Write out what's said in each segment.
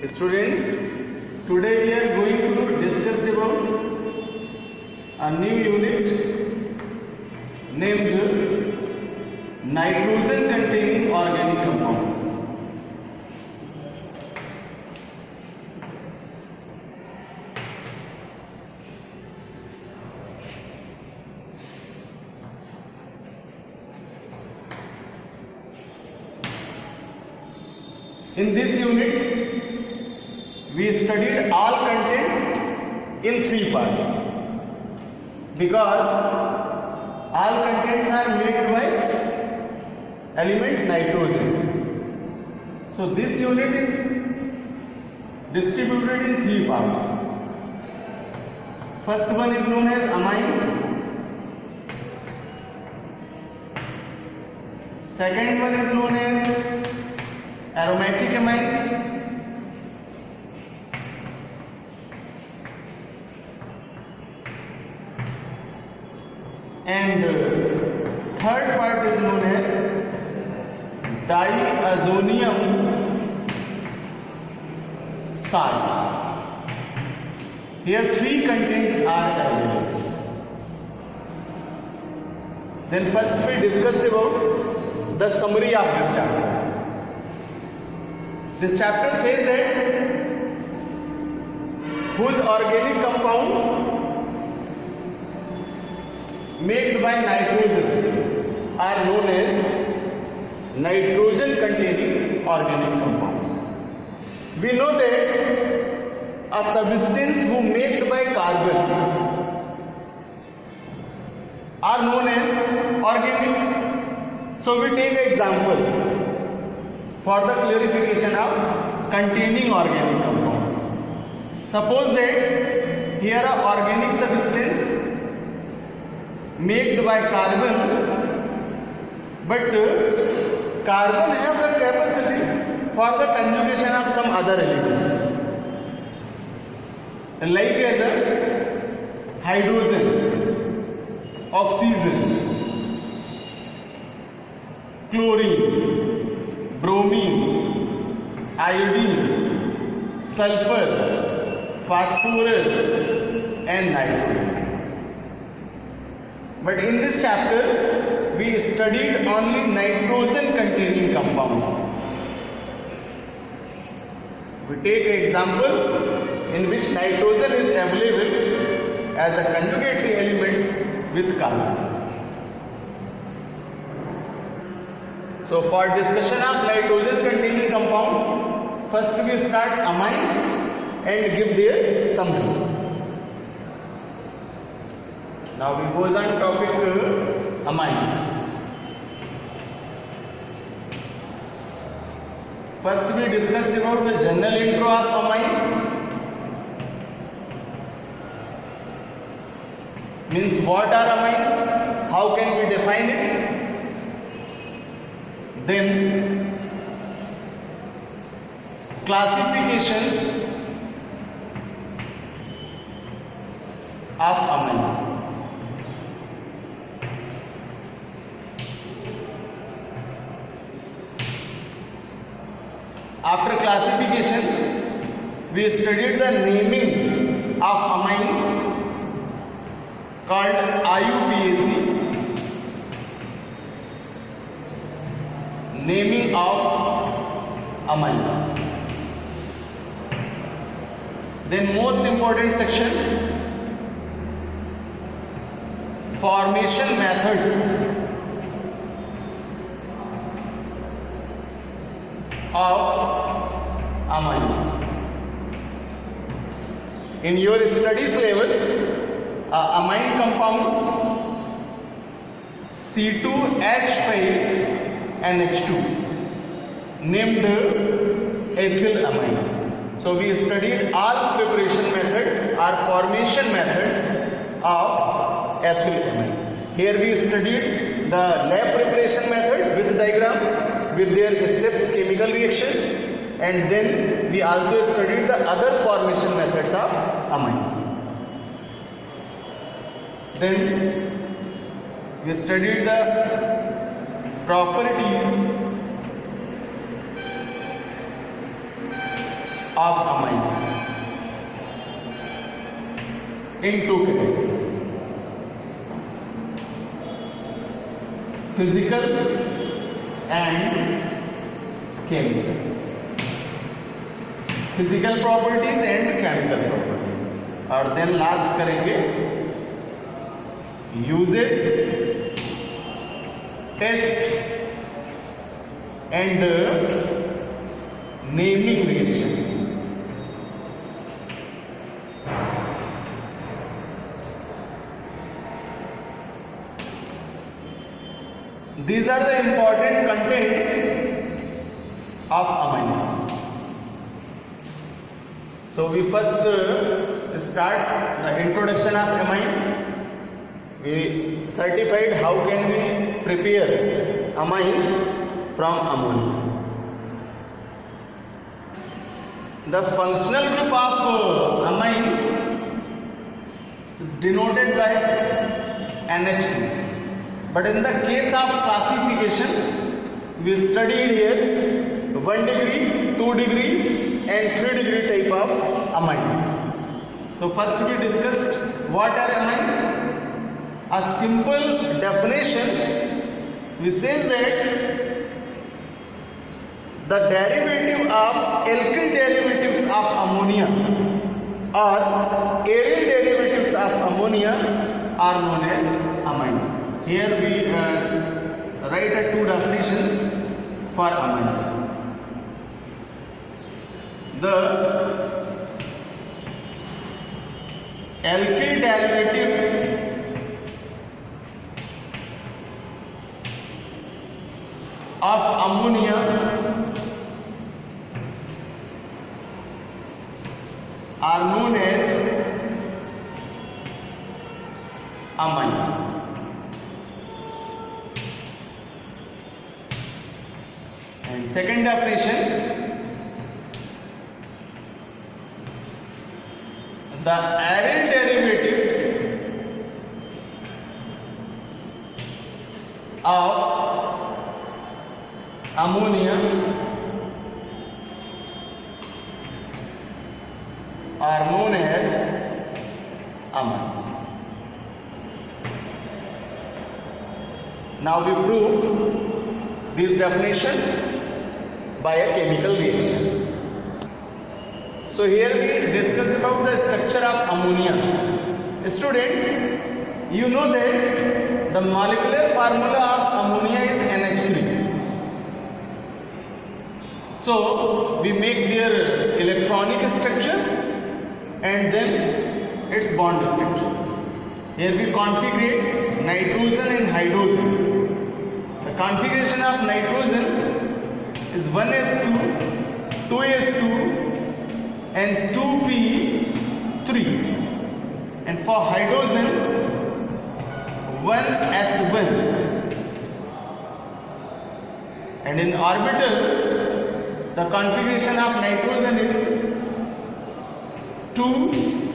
Students, today we are going to discuss about a new unit named nitrogen containing organic compounds. In this unit, we studied all content in 3 parts because all contents are made by element nitrogen. So this unit is distributed in 3 parts. First one is known as amines. Second one is known as aromatic amines. And third part is known as diazonium salt. Here 3 contents are available. Then first we discussed about the summary of this chapter. This chapter says that whose organic compound made by nitrogen are known as nitrogen containing organic compounds. We know that a substance who made by carbon are known as organic. So we take an example for the clarification of containing organic compounds. Suppose that here a organic substance made by carbon, but carbon have the capacity for the conjugation of some other elements, like as a hydrogen, oxygen, chlorine, bromine, iodine, sulfur, phosphorus and nitrogen. But in this chapter we studied only nitrogen containing compounds. We take an example in which nitrogen is available as a conjugatory elements with carbon. So for discussion of nitrogen containing compound, first we start amines and give their summary. Now we goes on topic amines. First we discussed about the general intro of amines. Means what are amines? How can we define it? Then classification of amines. After classification, we studied the naming of amines called IUPAC, naming of amines. Then most important section, formation methods of amines. In your study syllabus, amine compound C2H5NH2 named ethylamine. So we studied all preparation method or formation methods of ethylamine. Here we studied the lab preparation method with diagram with their steps, chemical reactions, and then we also studied the other formation methods of amines. Then we studied the properties of amines in two categories: physical and chemical. Physical properties and chemical properties. और then last करेंगे uses, test and naming reactions. These are the important contents of amines. So we first start the introduction of amine. We certified how can we prepare amines from ammonia. The functional group of amines is denoted by NH2. But in the case of classification, we studied here 1 degree, 2 degree and 3 degree type of amines. So first we discussed what are amines. A simple definition, we says that the derivative of alkyl derivatives of ammonia or aryl derivatives of ammonia are known as amines. Here we write two definitions for amines. The alkyl derivatives of ammonia are known as amines. And second definition, the aryl derivatives of ammonia are known as amines. Now we prove this definition by a chemical reaction. So here we discuss about the structure of ammonia. Students, you know that the molecular formula of ammonia is NH3. So we make their electronic structure and then its bond structure. Here we configure nitrogen and hydrogen. The configuration of nitrogen is 1s2, 2s2 and 2p3, and for hydrogen 1s1, and in orbitals the configuration of nitrogen is 2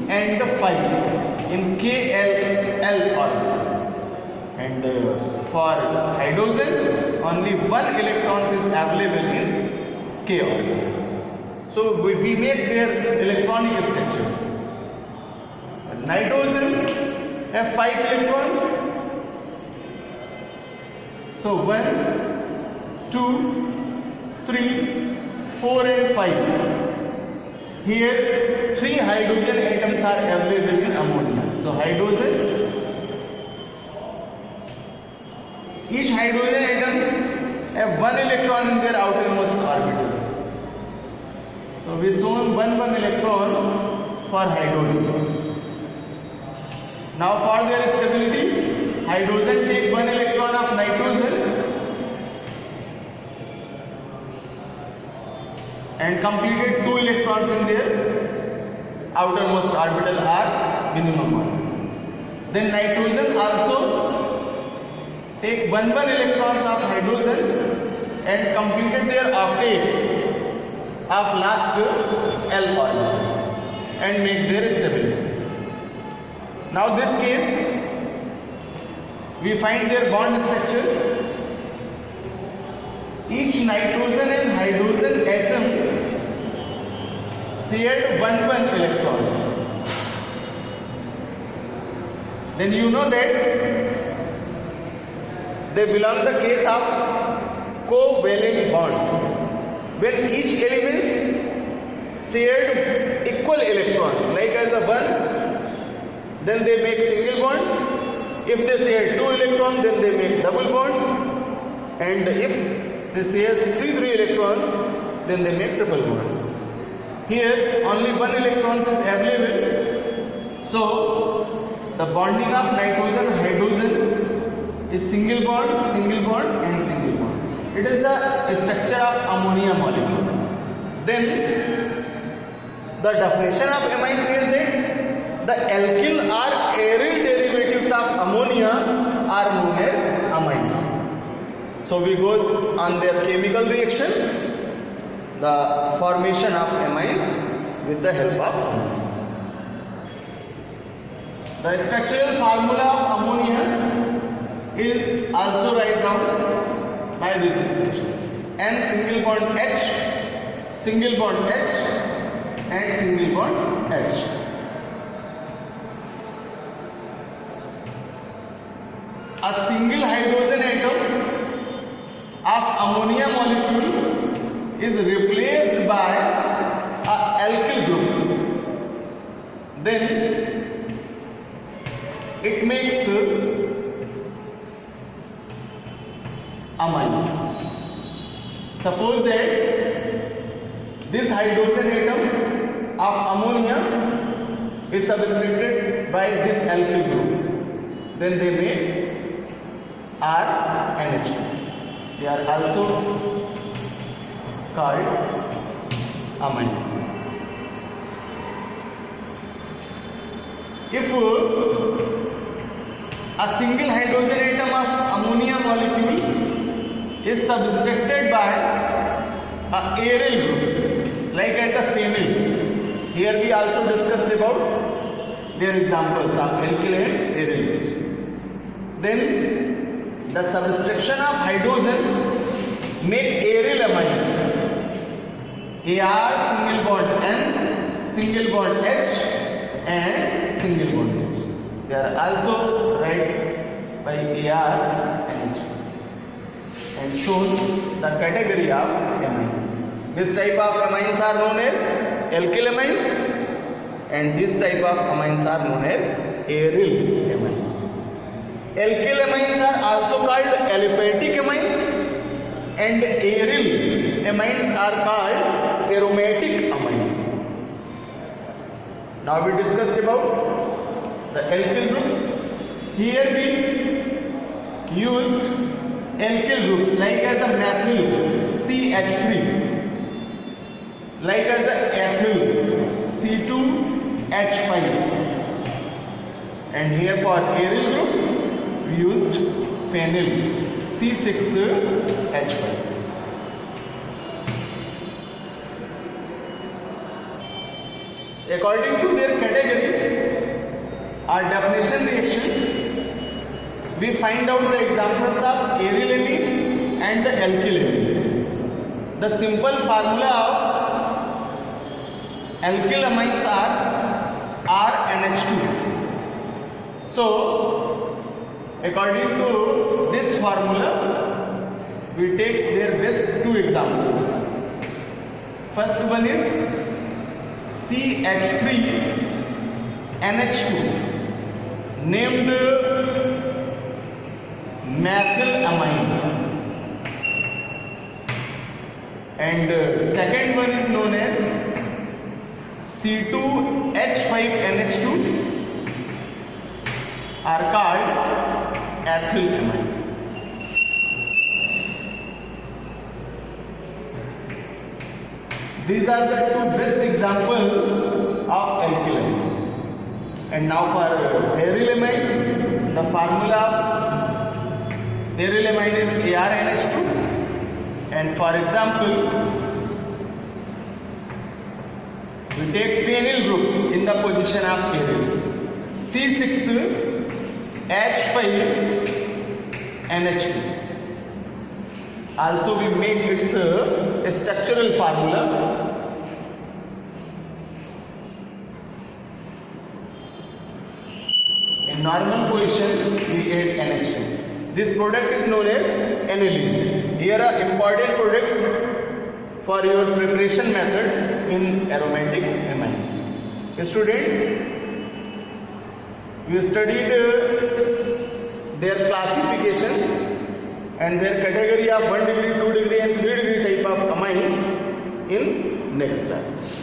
and 5 in KL orbitals, and for hydrogen only 1 electron is available in K orbital. So we make their electronic structures. Nitrogen have 5 electrons. So 1, 2, 3, 4 and 5. Here 3 hydrogen atoms are available in ammonia. So hydrogen, each hydrogen atoms have 1 electron in their outermost orbital. So we shown 1 electron for hydrogen. Now for their stability, hydrogen take 1 electron of nitrogen and completed 2 electrons in their outermost orbital are minimum orbitals. Then nitrogen also take 1 electrons of hydrogen and completed their octet of last L orbitals and make their stability. Now this case we find their bond structures. Each nitrogen and hydrogen atom shared 1 electrons. Then you know that they belong the case of covalent bonds, when each elements shared equal electrons. Like as a 1, then they make single bond. If they share 2 electrons, then they make double bonds. And if they share 3 electrons, then they make triple bonds. Here only 1 electron is available. So the bonding of nitrogen hydrogen is single bond and single bond. It is the structure of ammonia molecule. Then the definition of amine says that the alkyl or aryl derivatives of ammonia are known as amines. So we goes on their chemical reaction, the formation of amines with the help of ammonia. The structural formula of ammonia is also write down by this structure: N single bond H, single bond H, and single bond H. A single hydrogen atom of ammonia molecule is replaced by a alkyl group. Then it makes amines. Suppose that this hydrogen atom of ammonia is substituted by this alkyl group, then they make RNH2. They are also called amines. If a single hydrogen atom of ammonia molecule is substituted by a aryl group, like as a phenyl. Here we also discussed about their examples of alkyl and aryl groups. Then the substitution of hydrogen make aryl amines. Ar single bond N, single bond H, and single bond H. They are also write by Ar and H. And shown the category of amines. This type of amines are known as alkyl amines, and this type of amines are known as aryl amines. Alkyl amines are also called aliphatic amines, and aryl amines are called aromatic amines. Now we discussed about the alkyl groups. Here we used alkyl groups like as a methyl CH3, like as a ethyl C2H5, and here for aryl group we used phenyl C6H5. According to their category or definition reaction, we find out the examples of aryl amine and the alkyl amines. The simple formula of alkyl amines are RNH2. So according to this formula, we take their best 2 examples. First one is CH3NH2, named methylamine, and second one is known as C2H5NH2, are called ethylamine. These are the 2 best examples of alkyl amine. And now for aryl amine, the formula of aryl amine is ARNH2, and for example we take phenyl group in the position of aryl, C6H5NH2. Also we make its structural formula normal position we add NH2. This product is known as aniline. Here are important products for your preparation method in aromatic amines. Students, we studied their classification and their category of 1 degree, 2 degree and 3 degree type of amines in next class.